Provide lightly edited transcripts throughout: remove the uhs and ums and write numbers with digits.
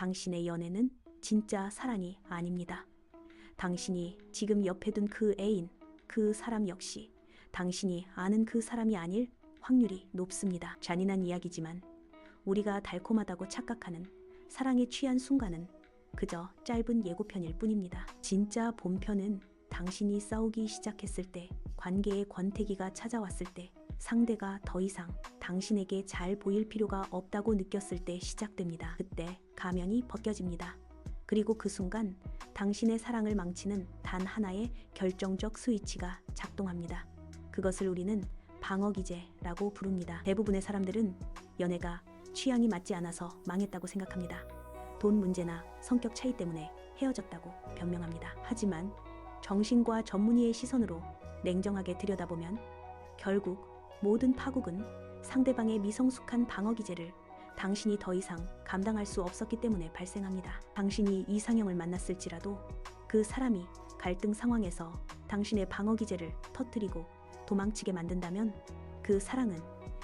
당신의 연애는 진짜 사랑이 아닙니다. 당신이 지금 옆에 둔 그 애인, 그 사람 역시 당신이 아는 그 사람이 아닐 확률이 높습니다. 잔인한 이야기지만 우리가 달콤하다고 착각하는 사랑에 취한 순간은 그저 짧은 예고편일 뿐입니다. 진짜 본편은 당신이 싸우기 시작했을 때, 관계의 권태기가 찾아왔을 때, 상대가 더 이상 당신에게 잘 보일 필요가 없다고 느꼈을 때 시작됩니다. 그때 가면이 벗겨집니다. 그리고 그 순간 당신의 사랑을 망치는 단 하나의 결정적 스위치가 작동합니다. 그것을 우리는 방어기제라고 부릅니다. 대부분의 사람들은 연애가 취향이 맞지 않아서 망했다고 생각합니다. 돈 문제나 성격 차이 때문에 헤어졌다고 변명합니다. 하지만 정신과 전문의의 시선으로 냉정하게 들여다보면 결국 모든 파국은 상대방의 미성숙한 방어기제를 당신이 더 이상 감당할 수 없었기 때문에 발생합니다. 당신이 이상형을 만났을지라도 그 사람이 갈등 상황에서 당신의 방어기제를 터뜨리고 도망치게 만든다면 그 사랑은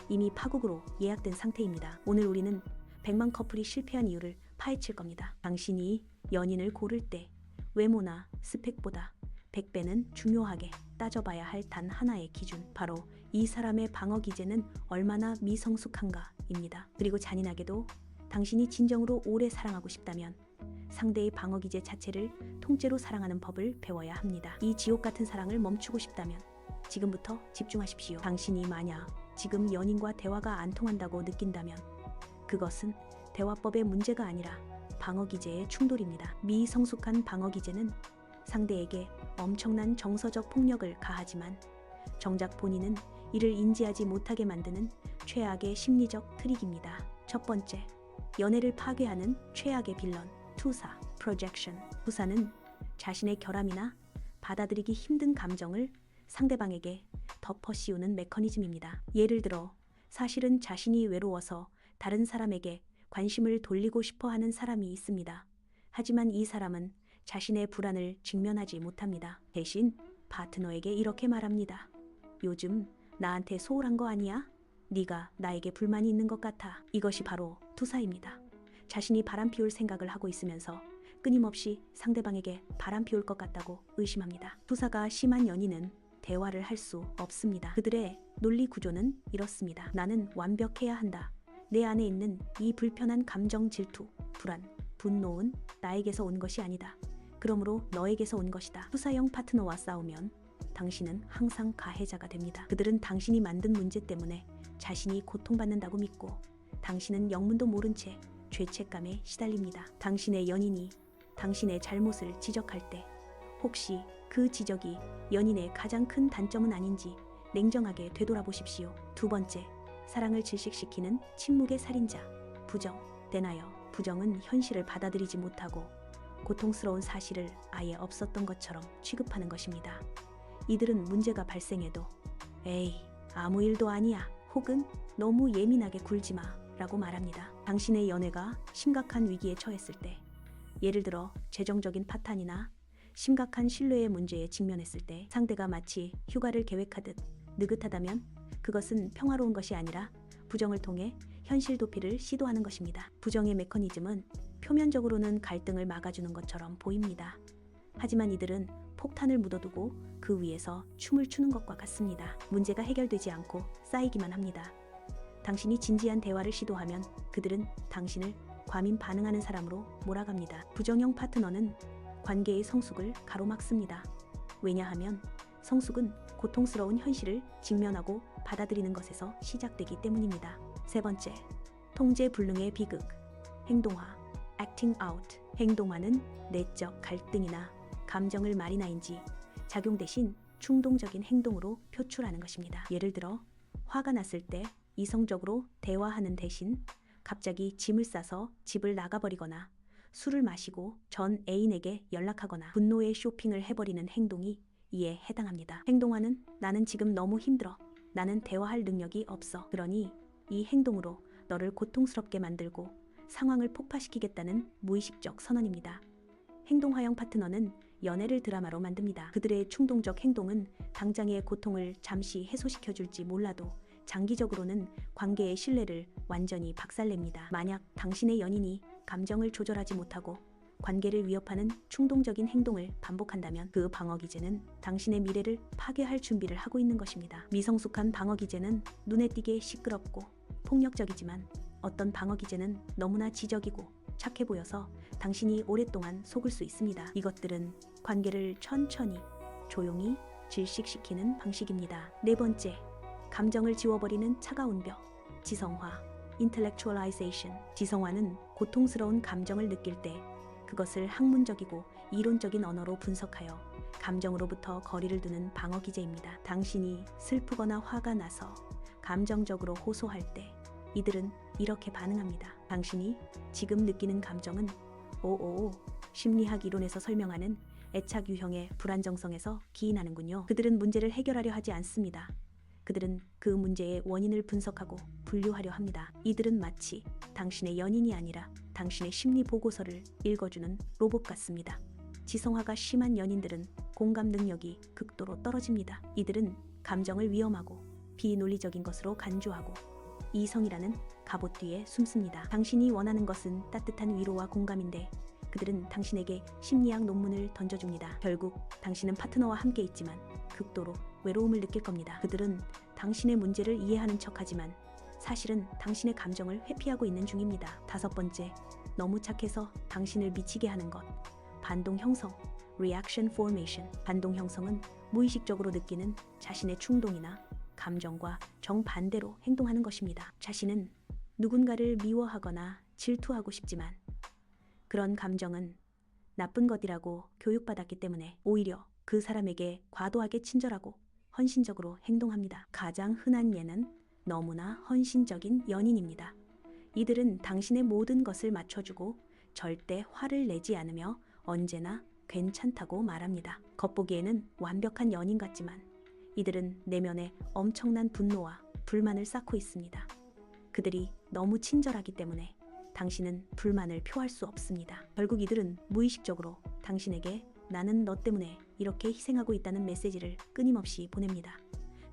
이미 파국으로 예약된 상태입니다. 오늘 우리는 100만 커플이 실패한 이유를 파헤칠 겁니다. 당신이 연인을 고를 때 외모나 스펙보다 100배는 중요하게 따져봐야 할 단 하나의 기준, 바로 이 사람의 방어 기제는 얼마나 미성숙한가입니다. 그리고 잔인하게도 당신이 진정으로 오래 사랑하고 싶다면 상대의 방어 기제 자체를 통째로 사랑하는 법을 배워야 합니다. 이 지옥 같은 사랑을 멈추고 싶다면 지금부터 집중하십시오. 당신이 만약 지금 연인과 대화가 안 통한다고 느낀다면 그것은 대화법의 문제가 아니라 방어 기제의 충돌입니다. 미성숙한 방어 기제는 상대에게 엄청난 정서적 폭력을 가하지만 정작 본인은 이를 인지하지 못하게 만드는 최악의 심리적 트릭입니다. 첫 번째, 연애를 파괴하는 최악의 빌런, 투사, 프로젝션. 투사는 자신의 결함이나 받아들이기 힘든 감정을 상대방에게 덮어 씌우는 메커니즘입니다. 예를 들어, 사실은 자신이 외로워서 다른 사람에게 관심을 돌리고 싶어 하는 사람이 있습니다. 하지만 이 사람은 자신의 불안을 직면하지 못합니다. 대신 파트너에게 이렇게 말합니다. 요즘 나한테 소홀한 거 아니야? 네가 나에게 불만이 있는 것 같아. 이것이 바로 투사입니다. 자신이 바람 피울 생각을 하고 있으면서 끊임없이 상대방에게 바람 피울 것 같다고 의심합니다. 투사가 심한 연인은 대화를 할 수 없습니다. 그들의 논리 구조는 이렇습니다. 나는 완벽해야 한다. 내 안에 있는 이 불편한 감정, 질투, 불안, 분노는 나에게서 온 것이 아니다. 그러므로 너에게서 온 것이다. 투사형 파트너와 싸우면 당신은 항상 가해자가 됩니다. 그들은 당신이 만든 문제 때문에 자신이 고통받는다고 믿고 당신은 영문도 모른 채 죄책감에 시달립니다. 당신의 연인이 당신의 잘못을 지적할 때 혹시 그 지적이 연인의 가장 큰 단점은 아닌지 냉정하게 되돌아보십시오. 두 번째, 사랑을 질식시키는 침묵의 살인자, 부정, 데나여. 부정은 현실을 받아들이지 못하고 고통스러운 사실을 아예 없었던 것처럼 취급하는 것입니다. 이들은 문제가 발생해도 에이, 아무 일도 아니야, 혹은 너무 예민하게 굴지 마 라고 말합니다. 당신의 연애가 심각한 위기에 처했을 때, 예를 들어 재정적인 파탄이나 심각한 신뢰의 문제에 직면했을 때 상대가 마치 휴가를 계획하듯 느긋하다면 그것은 평화로운 것이 아니라 부정을 통해 현실 도피를 시도하는 것입니다. 부정의 메커니즘은 표면적으로는 갈등을 막아주는 것처럼 보입니다. 하지만 이들은 폭탄을 묻어두고 그 위에서 춤을 추는 것과 같습니다. 문제가 해결되지 않고 쌓이기만 합니다. 당신이 진지한 대화를 시도하면 그들은 당신을 과민 반응하는 사람으로 몰아갑니다. 부정형 파트너는 관계의 성숙을 가로막습니다. 왜냐하면 성숙은 고통스러운 현실을 직면하고 받아들이는 것에서 시작되기 때문입니다. 세 번째, 통제 불능의 비극, 행동화, acting out. 행동화는 내적 갈등이나 감정을 말이나인지 작용 대신 충동적인 행동으로 표출하는 것입니다. 예를 들어, 화가 났을 때 이성적으로 대화하는 대신 갑자기 짐을 싸서 집을 나가버리거나 술을 마시고 전 애인에게 연락하거나 분노의 쇼핑을 해버리는 행동이 이에 해당합니다. 행동화는 나는 지금 너무 힘들어. 나는 대화할 능력이 없어. 그러니 이 행동으로 너를 고통스럽게 만들고 상황을 폭파시키겠다는 무의식적 선언입니다. 행동화형 파트너는 연애를 드라마로 만듭니다. 그들의 충동적 행동은 당장의 고통을 잠시 해소시켜줄지 몰라도 장기적으로는 관계의 신뢰를 완전히 박살냅니다. 만약 당신의 연인이 감정을 조절하지 못하고 관계를 위협하는 충동적인 행동을 반복한다면 그 방어 기제는 당신의 미래를 파괴할 준비를 하고 있는 것입니다. 미성숙한 방어 기제는 눈에 띄게 시끄럽고 폭력적이지만 어떤 방어 기제는 너무나 지적이고 착해 보여서 당신이 오랫동안 속을 수 있습니다. 이것들은 관계를 천천히 조용히 질식시키는 방식입니다. 네 번째, 감정을 지워버리는 차가운 벽, 지성화, intellectualization. 지성화는 고통스러운 감정을 느낄 때 그것을 학문적이고 이론적인 언어로 분석하여 감정으로부터 거리를 두는 방어 기제입니다. 당신이 슬프거나 화가 나서 감정적으로 호소할 때 이들은 이렇게 반응합니다. 당신이 지금 느끼는 감정은 오오오 심리학 이론에서 설명하는 애착 유형의 불안정성에서 기인하는군요. 그들은 문제를 해결하려 하지 않습니다. 그들은 그 문제의 원인을 분석하고 분류하려 합니다. 이들은 마치 당신의 연인이 아니라 당신의 심리 보고서를 읽어주는 로봇 같습니다. 지성화가 심한 연인들은 공감 능력이 극도로 떨어집니다. 이들은 감정을 위험하고 비논리적인 것으로 간주하고 이성이라는 갑옷 뒤에 숨습니다. 당신이 원하는 것은 따뜻한 위로와 공감인데 그들은 당신에게 심리학 논문을 던져줍니다. 결국 당신은 파트너와 함께 있지만 극도로 외로움을 느낄 겁니다. 그들은 당신의 문제를 이해하는 척하지만 사실은 당신의 감정을 회피하고 있는 중입니다. 다섯 번째, 너무 착해서 당신을 미치게 하는 것. 반동 형성, reaction formation. 반동 형성은 무의식적으로 느끼는 자신의 충동이나 감정과 정반대로 행동하는 것입니다. 자신은 누군가를 미워하거나 질투하고 싶지만 그런 감정은 나쁜 것이라고 교육받았기 때문에 오히려 그 사람에게 과도하게 친절하고 헌신적으로 행동합니다. 가장 흔한 예는 너무나 헌신적인 연인입니다. 이들은 당신의 모든 것을 맞춰주고 절대 화를 내지 않으며 언제나 괜찮다고 말합니다. 겉보기에는 완벽한 연인 같지만 이들은 내면에 엄청난 분노와 불만을 쌓고 있습니다. 그들이 너무 친절하기 때문에 당신은 불만을 표할 수 없습니다. 결국 이들은 무의식적으로 당신에게 나는 너 때문에 이렇게 희생하고 있다는 메시지를 끊임없이 보냅니다.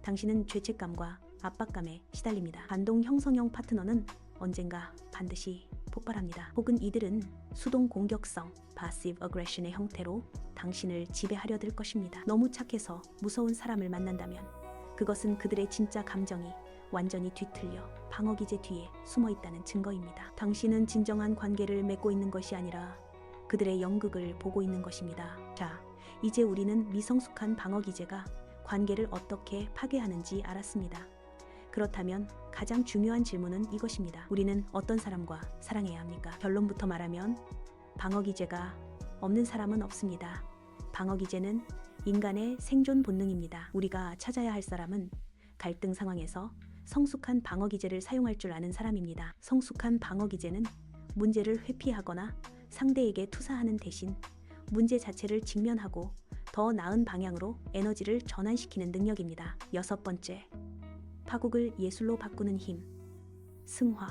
당신은 죄책감과 압박감에 시달립니다. 반동 형성형 파트너는 언젠가 반드시 폭발합니다. 혹은 이들은 수동 공격성, passive aggression의 형태로 당신을 지배하려 들 것입니다. 너무 착해서 무서운 사람을 만난다면 그것은 그들의 진짜 감정이 완전히 뒤틀려 방어 기제 뒤에 숨어 있다는 증거입니다. 당신은 진정한 관계를 맺고 있는 것이 아니라 그들의 연극을 보고 있는 것입니다. 자, 이제 우리는 미성숙한 방어 기제가 관계를 어떻게 파괴하는지 알았습니다. 그렇다면 가장 중요한 질문은 이것입니다. 우리는 어떤 사람과 사랑해야 합니까? 결론부터 말하면 방어 기제가 없는 사람은 없습니다. 방어 기제는 인간의 생존 본능입니다. 우리가 찾아야 할 사람은 갈등 상황에서 성숙한 방어 기제를 사용할 줄 아는 사람입니다. 성숙한 방어 기제는 문제를 회피하거나 상대에게 투사하는 대신 문제 자체를 직면하고 더 나은 방향으로 에너지를 전환시키는 능력입니다. 여섯 번째, 파국을 예술로 바꾸는 힘. 승화,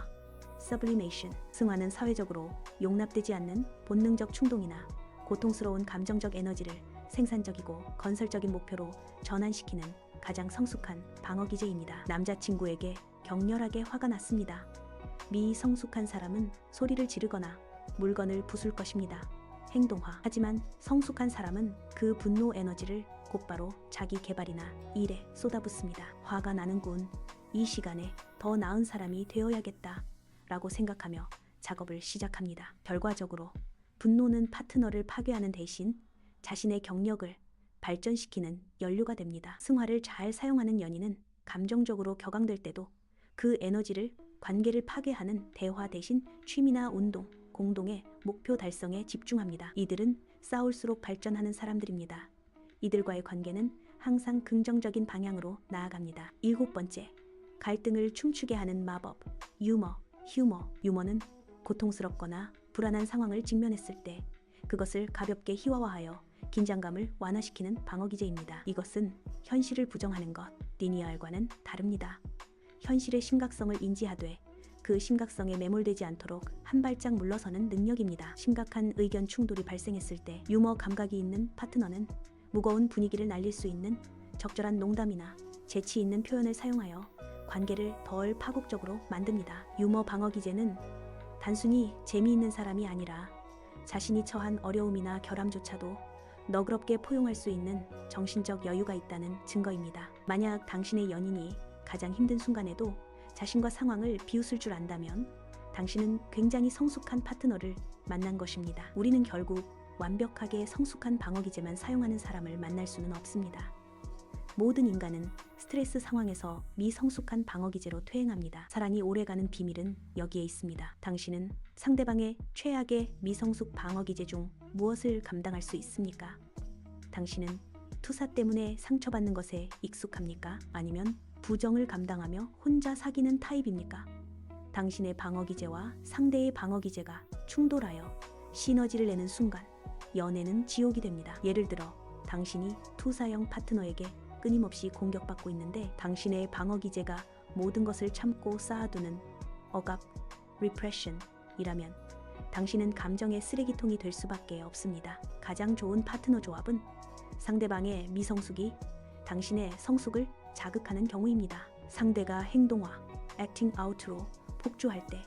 sublimation. 승화는 사회적으로 용납되지 않는 본능적 충동이나 고통스러운 감정적 에너지를 생산적이고 건설적인 목표로 전환시키는 가장 성숙한 방어 기제입니다. 남자친구에게 격렬하게 화가 났습니다. 미성숙한 사람은 소리를 지르거나 물건을 부술 것입니다. 행동화. 하지만 성숙한 사람은 그 분노 에너지를 곧바로 자기 개발이나 일에 쏟아붓습니다. 화가 나는군. 이 시간에 더 나은 사람이 되어야겠다 라고 생각하며 작업을 시작합니다. 결과적으로 분노는 파트너를 파괴하는 대신 자신의 경력을 발전시키는 연료가 됩니다. 승화를 잘 사용하는 연인은 감정적으로 격앙될 때도 그 에너지를 관계를 파괴하는 대화 대신 취미나 운동, 공동의 목표 달성에 집중합니다. 이들은 싸울수록 발전하는 사람들입니다. 이들과의 관계는 항상 긍정적인 방향으로 나아갑니다. 일곱 번째, 갈등을 춤추게 하는 마법, 유머. 유머는 고통스럽거나 불안한 상황을 직면했을 때 그것을 가볍게 희화화하여 긴장감을 완화시키는 방어 기제입니다. 이것은 현실을 부정하는 것, 리니얼과는 다릅니다. 현실의 심각성을 인지하되 그 심각성에 매몰되지 않도록 한 발짝 물러서는 능력입니다. 심각한 의견 충돌이 발생했을 때 유머 감각이 있는 파트너는 무거운 분위기를 날릴 수 있는 적절한 농담이나 재치 있는 표현을 사용하여 관계를 덜 파국적으로 만듭니다. 유머 방어 기제는 단순히 재미있는 사람이 아니라 자신이 처한 어려움이나 결함조차도 너그럽게 포용할 수 있는 정신적 여유가 있다는 증거입니다. 만약 당신의 연인이 가장 힘든 순간에도 자신과 상황을 비웃을 줄 안다면 당신은 굉장히 성숙한 파트너를 만난 것입니다. 우리는 결국 완벽하게 성숙한 방어기제만 사용하는 사람을 만날 수는 없습니다. 모든 인간은 스트레스 상황에서 미성숙한 방어기제로 퇴행합니다. 사랑이 오래가는 비밀은 여기에 있습니다. 당신은 상대방의 최악의 미성숙 방어기제 중 무엇을 감당할 수 있습니까? 당신은 투사 때문에 상처받는 것에 익숙합니까? 아니면 부정을 감당하며 혼자 사귀는 타입입니까? 당신의 방어기제와 상대의 방어기제가 충돌하여 시너지를 내는 순간 연애는 지옥이 됩니다. 예를 들어 당신이 투사형 파트너에게 끊임없이 공격받고 있는데 당신의 방어기제가 모든 것을 참고 쌓아두는 억압, repression이라면 당신은 감정의 쓰레기통이 될 수밖에 없습니다. 가장 좋은 파트너 조합은 상대방의 미성숙이 당신의 성숙을 자극하는 경우입니다. 상대가 행동화, acting out로 폭주할 때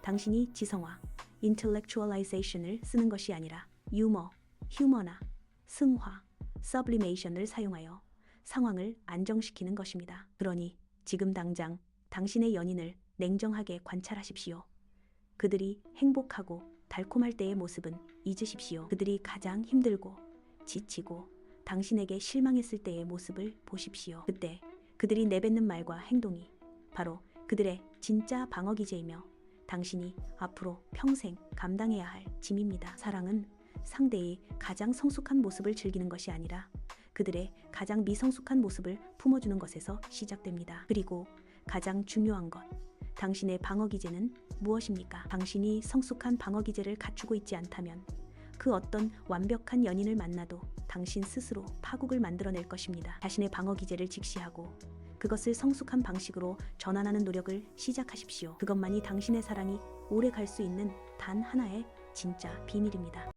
당신이 지성화, intellectualization을 쓰는 것이 아니라 유머, 휴머나 승화, sublimation을 사용하여 상황을 안정시키는 것입니다. 그러니 지금 당장 당신의 연인을 냉정하게 관찰하십시오. 그들이 행복하고 달콤할 때의 모습은 잊으십시오. 그들이 가장 힘들고 지치고 당신에게 실망했을 때의 모습을 보십시오. 그때 그들이 내뱉는 말과 행동이 바로 그들의 진짜 방어기제이며 당신이 앞으로 평생 감당해야 할 짐입니다. 사랑은 상대의 가장 성숙한 모습을 즐기는 것이 아니라 그들의 가장 미성숙한 모습을 품어주는 것에서 시작됩니다. 그리고 가장 중요한 것, 당신의 방어기제는 무엇입니까? 당신이 성숙한 방어기제를 갖추고 있지 않다면 그 어떤 완벽한 연인을 만나도 당신 스스로 파국을 만들어낼 것입니다. 자신의 방어기제를 직시하고 그것을 성숙한 방식으로 전환하는 노력을 시작하십시오. 그것만이 당신의 사랑이 오래 갈 수 있는 단 하나의 진짜 비밀입니다.